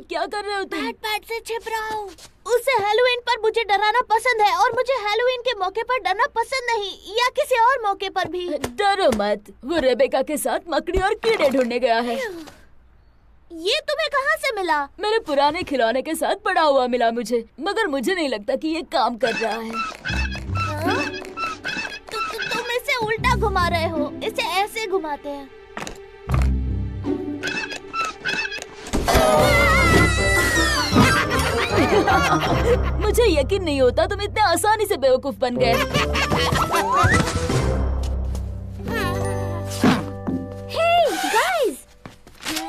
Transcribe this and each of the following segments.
क्या कर रहे हो तुम? बैट से छिप रहा हूँ। उसे हैलोवीन पर मुझे डराना पसंद है और मुझे हैलोवीन के मौके पर डरना पसंद नहीं, या किसी और मौके पर भी। डरो मत, वो रेबेका के साथ मकड़ी और कीड़े ढूंढने गया है। ये तुम्हें कहाँ से मिला? मेरे पुराने खिलौने के साथ पड़ा हुआ मिला मुझे, मगर मुझे नहीं लगता कि ये काम कर रहा है। तुम इसे उल्टा घुमा रहे हो, इसे ऐसे घुमाते हैं। मुझे यकीन नहीं होता तुम इतने आसानी से बेवकूफ बन गए। हे गाइस,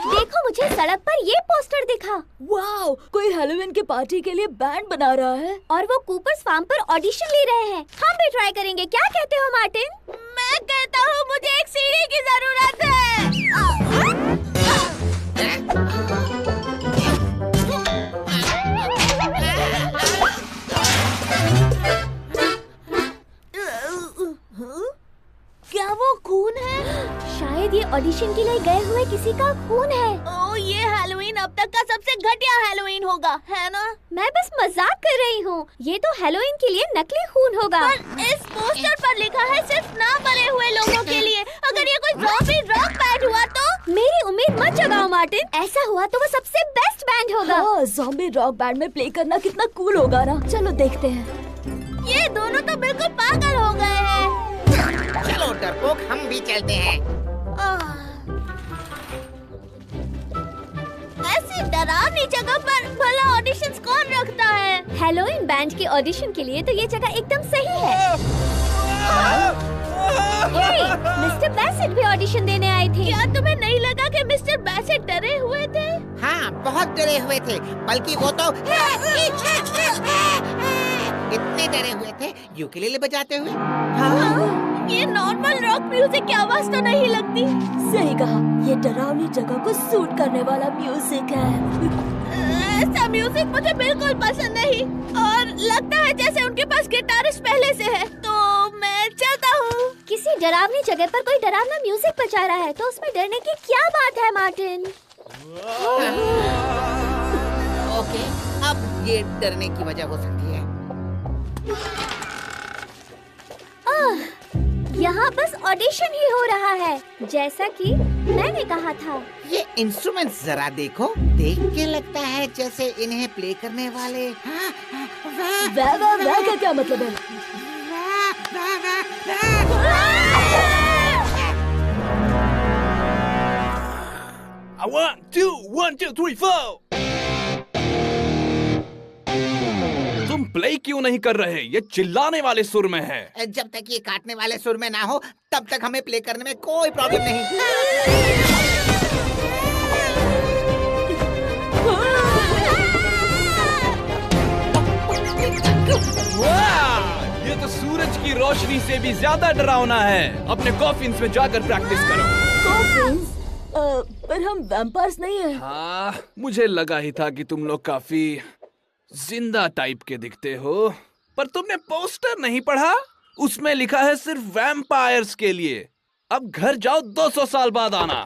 देखो मुझे सड़क पर ये पोस्टर दिखा। वाओ, कोई हैलोवीन की पार्टी के लिए बैंड बना रहा है और वो कूपर्स फार्म पर ऑडिशन ले रहे हैं। हम भी ट्राई करेंगे, क्या कहते हो मार्टिन? मैं कहता हूँ मुझे एक सीढ़ी की जरूरत है। क्या वो खून है? शायद ये ऑडिशन के लिए गए हुए किसी का खून है। ओह, ये हैलोवीन अब तक का सबसे घटिया हैलोवीन होगा, है ना? मैं बस मजाक कर रही हूँ। ये तो हैलोवीन के लिए नकली खून होगा। पर इस पोस्टर पर लिखा है सिर्फ ना मरे हुए लोगों के लिए। अगर ये कोई ज़ॉम्बी रॉक बैंड हुआ तो? मेरी उम्मीद मत जगाओ मार्टिन। ऐसा हुआ तो वो सबसे बेस्ट बैंड होगा। हाँ, ज़ॉम्बी रॉक बैंड में प्ले करना कितना कूल होगा ना। चलो देखते हैं। ये दोनों तो बिल्कुल पागल हो गए हैं। चलो डरपोक, हम भी चलते हैं। ऐसी डरावनी जगह पर भला ऑडिशंस कौन रखता है? हैलोवीन बैंड के ऑडिशन के लिए तो ये जगह एकदम सही है। मिस्टर बैसेट भी ऑडिशन देने आए थे। क्या तुम्हें नहीं लगा कि मिस्टर बैसेट डरे हुए थे? हाँ, बहुत डरे हुए थे, बल्कि वो तो इतने डरे हुए थे यूकेलेले बजाते हुए। हाँ, ये नॉर्मल रॉक म्यूजिक की आवाज तो नहीं लगती। सही कहा, ये डरावनी जगह को सूट करने वाला म्यूजिक है। ऐसा म्यूजिक मुझे बिल्कुल पसंद नहीं, और लगता है जैसे उनके पास गिटारिस्ट पहले से है। तो मैं चलता हूँ। किसी डरावनी जगह पर कोई डरावना म्यूजिक बजा रहा है तो उसमें डरने की क्या बात है मार्टिन? ओके, अब ये डरने की वजह हो सकती है। यहाँ बस ऑडिशन ही हो रहा है, जैसा कि मैंने कहा था। ये इंस्ट्रूमेंट्स जरा देखो, देख के लगता है जैसे इन्हें प्ले करने वाले। वाह वाह वाह का क्या मतलब है? One, two, three, four. तुम प्ले क्यों नहीं कर रहे? ये चिल्लाने वाले सुर में है। जब तक ये काटने वाले सुर में ना हो, तब तक हमें प्ले करने में कोई प्रॉब्लम नहीं। वाह! ये तो सूरज की रोशनी से भी ज्यादा डरावना है। अपने कॉफिन्स में जाकर प्रैक्टिस करो। कॉफिन्स? पर हम वैम्पायर्स नहीं हैं। हाँ, मुझे लगा ही था कि तुम लोग काफी जिंदा टाइप के दिखते हो। पर तुमने पोस्टर नहीं पढ़ा? उसमें लिखा है सिर्फ वैम्पायर्स के लिए। अब घर जाओ, 200 साल बाद आना।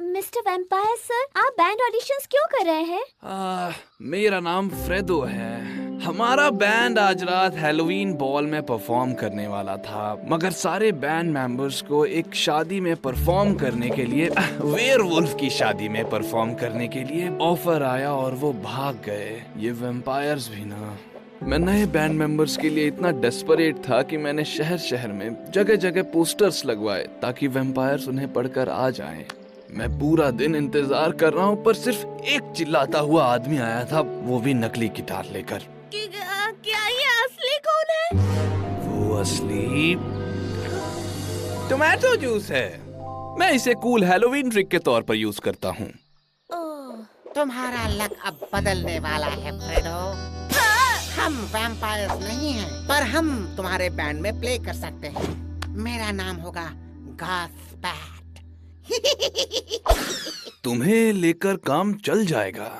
मिस्टर वैम्पायर सर, आप बैंड ऑडिशंस क्यों कर रहे हैं? मेरा नाम फ्रेडो है। हमारा बैंड आज रात हैलोवीन बॉल में परफॉर्म करने वाला था, मगर सारे बैंड मेंबर्स को एक शादी में परफॉर्म करने के लिए, वेयरवुल्फ की शादी में परफॉर्म करने के लिए ऑफर आया और वो भाग गए। ये वैम्पायर्स भी ना। मैं नए बैंड मेंबर्स के लिए इतना डेस्परेट था कि मैंने शहर शहर में जगह जगह पोस्टर्स लगवाए ताकि वैम्पायर्स उन्हें पढ़कर आ जाएं। मैं पूरा दिन इंतजार कर रहा हूँ, पर सिर्फ एक चिल्लाता हुआ आदमी आया था, वो भी नकली गिटार लेकर। क्या ये असली खून है? वो असली टोमेटो जूस है। मैं इसे कूल हैलोवीन ट्रिक के तौर पर यूज करता हूँ। तुम्हारा लक अब बदलने वाला है फ्रेडो। हम वैम्पायर्स नहीं हैं, पर हम तुम्हारे बैंड में प्ले कर सकते हैं। मेरा नाम होगा गॉसपैट। तुम्हें लेकर काम चल जाएगा,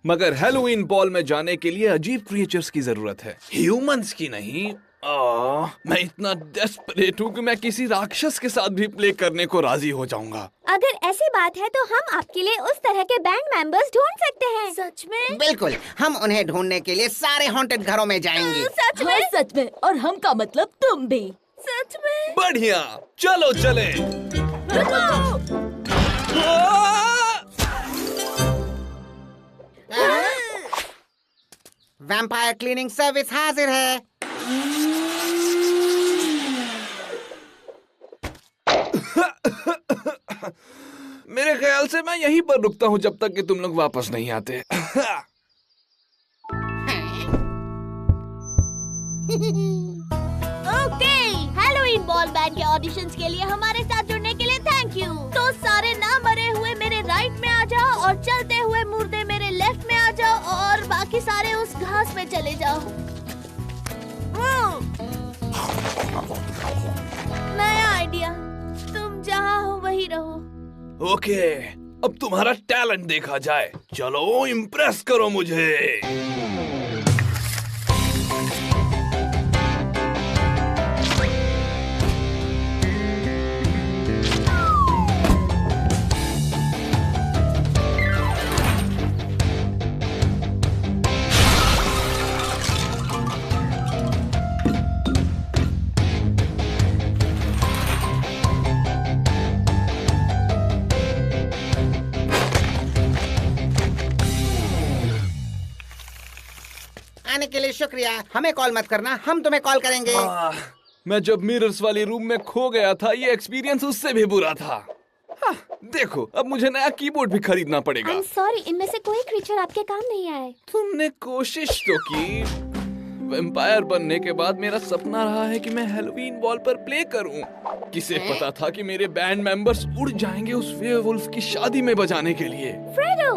मगर हैलोवीन बॉल में जाने के लिए अजीब क्रिएचर्स की जरूरत है, ह्यूमंस की नहीं। मैं इतना डेस्परेट हूँ कि मैं किसी राक्षस के साथ भी प्ले करने को राजी हो जाऊंगा। अगर ऐसी बात है तो हम आपके लिए उस तरह के बैंड मेंबर्स ढूंढ सकते हैं। सच में? बिल्कुल, हम उन्हें ढूंढने के लिए सारे हॉन्टेड घरों में जाएंगे। सच में? हाँ, सच में। और हम का मतलब तुम भी। सच में? बढ़िया, चलो चले। वैम्पायर क्लीनिंग सर्विस हाजिर है। मेरे ख्याल से मैं यहीं पर रुकता हूँ जब तक कि तुम लोग वापस नहीं आते। ओके, हैलोवीन बॉल बैंड के ऑडिशंस के लिए हमारे साथ जुड़ने के लिए थैंक यू। तो सारे ना मरे हुए मेरे राइट में आ जाओ और चलते हुए मुर्दे मेरे लेफ्ट में आ जाओ और बाकी सारे उस घास में चले जाओ। नया आइडिया, तुम जहाँ हो वही रहो। ओके, अब तुम्हारा टैलेंट देखा जाए। चलो इम्प्रेस करो मुझे। आने के लिए शुक्रिया। हमें कॉल मत करना, हम तुम्हें कॉल करेंगे। मैं जब मिरर्स वाली रूम में खो गया था, ये एक्सपीरियंस उससे भी बुरा था। देखो, अब मुझे नया कीबोर्ड भी खरीदना पड़ेगा। I'm sorry, इनमें से कोई क्रीचर आपके काम नहीं आए। तुमने कोशिश तो की। वैम्पायर बनने के बाद मेरा सपना रहा है कि मैं हैलोवीन बॉल पर प्ले करूं। किसे पता था कि मेरे बैंड मेंबर्स उड़ जाएंगे उस वेयरवुल्फ की शादी में बजाने के लिए। फ्रेडो,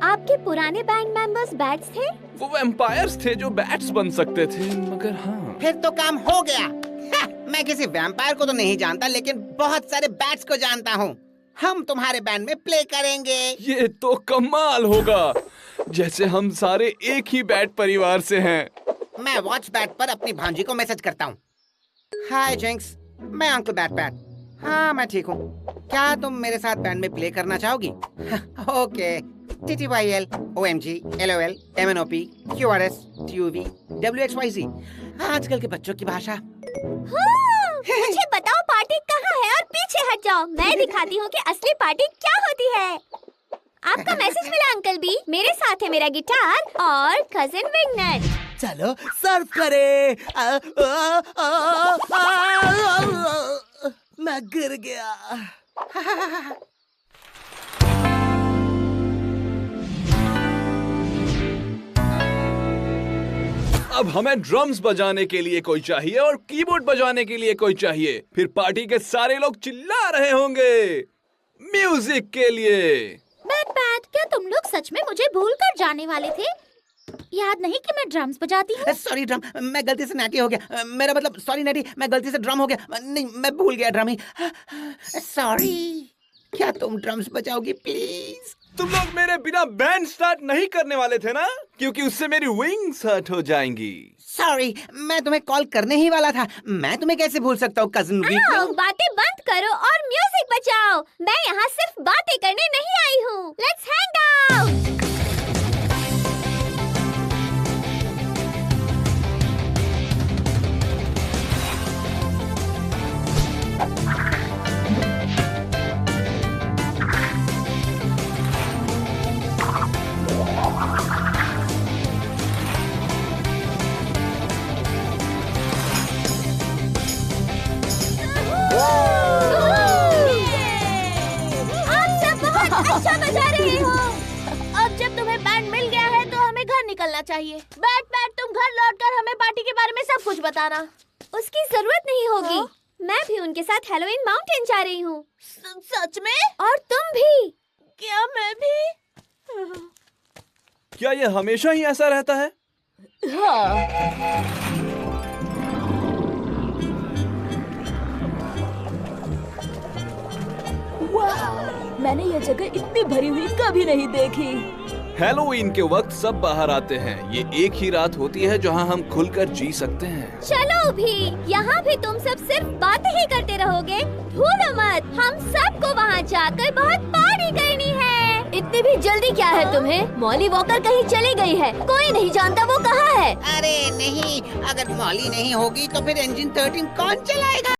आपके पुराने बैंड मेंबर्स बैट्स थे? वो वैम्पायर्स थे जो बैट्स बन सकते थे, मगर हाँ। फिर तो काम हो गया। मैं किसी वैम्पायर को तो नहीं जानता, लेकिन बहुत सारे बैट्स को जानता हूँ। हम तुम्हारे बैंड में प्ले करेंगे। ये तो कमाल होगा, जैसे हम सारे एक ही बैट परिवार से हैं। मैं वॉच बैट पर अपनी भांजी को मैसेज करता हूँ। हाय जिंक्स, मैं अंकल बैट बैट। हाँ, मैं ठीक हूँ। क्या तुम मेरे साथ बैंड में प्ले करना चाहोगी? Okay. TTYL, OMG, LOL, MNOP, QRS, TUV, WXYZ। आजकल के बच्चों की भाषा। मुझे बताओ पार्टी कहाँ है और पीछे हट जाओ। मैं दिखाती हूँ कि असली पार्टी क्या होती है। आपका मैसेज मिला अंकल बी। मेरे साथ है मेरा गिटार और कजिन विंगनट। चलो सर्व करे। मैं गिर गया। अब हमें ड्रम्स बजाने के लिए कोई चाहिए और कीबोर्ड बजाने के लिए कोई चाहिए। फिर पार्टी के सारे लोग चिल्ला रहे होंगे म्यूजिक के लिए। बैट बैट, क्या तुम लोग सच में मुझे भूल कर जाने वाले थे? याद नहीं कि मैं ड्रम्स बजाती हूँ? सॉरी ड्रम, मैं गलती से नैटी हो गया। मेरा मतलब सॉरी नैटी, मैं गलती से ड्रम हो गया। नहीं, मैं भूल गया ड्रम ही। सॉरी। क्या तुम ड्रम्स बजाओगी प्लीज? तुम लोग मेरे बिना बैंड स्टार्ट नहीं करने वाले थे ना, क्योंकि उससे मेरी विंग्स हर्ट हो जाएंगी। सॉरी, मैं तुम्हें कॉल करने ही वाला था। मैं तुम्हें कैसे भूल सकता हूँ कजिन वीक। बातें बंद करो और म्यूजिक बजाओ। मैं यहाँ सिर्फ बातें करने नहीं आई हूँ। Let's hang out. अच्छा बजा रही हो। अब जब तुम्हें बैंड मिल गया है तो हमें घर निकलना चाहिए। बैट बैट, तुम घर लौटकर हमें पार्टी के बारे में सब कुछ बताना। उसकी जरूरत नहीं होगी। मैं भी उनके साथ हैलोवीन माउंटेन जा रही हूँ। सच में? और तुम भी? क्या मैं भी? क्या ये हमेशा ही ऐसा रहता है? हाँ। वाह, मैंने ये जगह इतनी भरी हुई कभी नहीं देखी। हैलोवीन के वक्त सब बाहर आते हैं। ये एक ही रात होती है जहाँ हम खुलकर जी सकते हैं। चलो भी, यहाँ भी तुम सब सिर्फ बातें ही करते रहोगे। भूलो मत, हम सबको वहाँ जाकर बहुत पार्टी करनी है। इतनी भी जल्दी क्या है तुम्हें? मॉली वॉकर कहीं चली गई है, कोई नहीं जानता वो कहाँ है। अरे नहीं, अगर मॉली नहीं होगी तो फिर इंजन 13 कौन चलाएगा?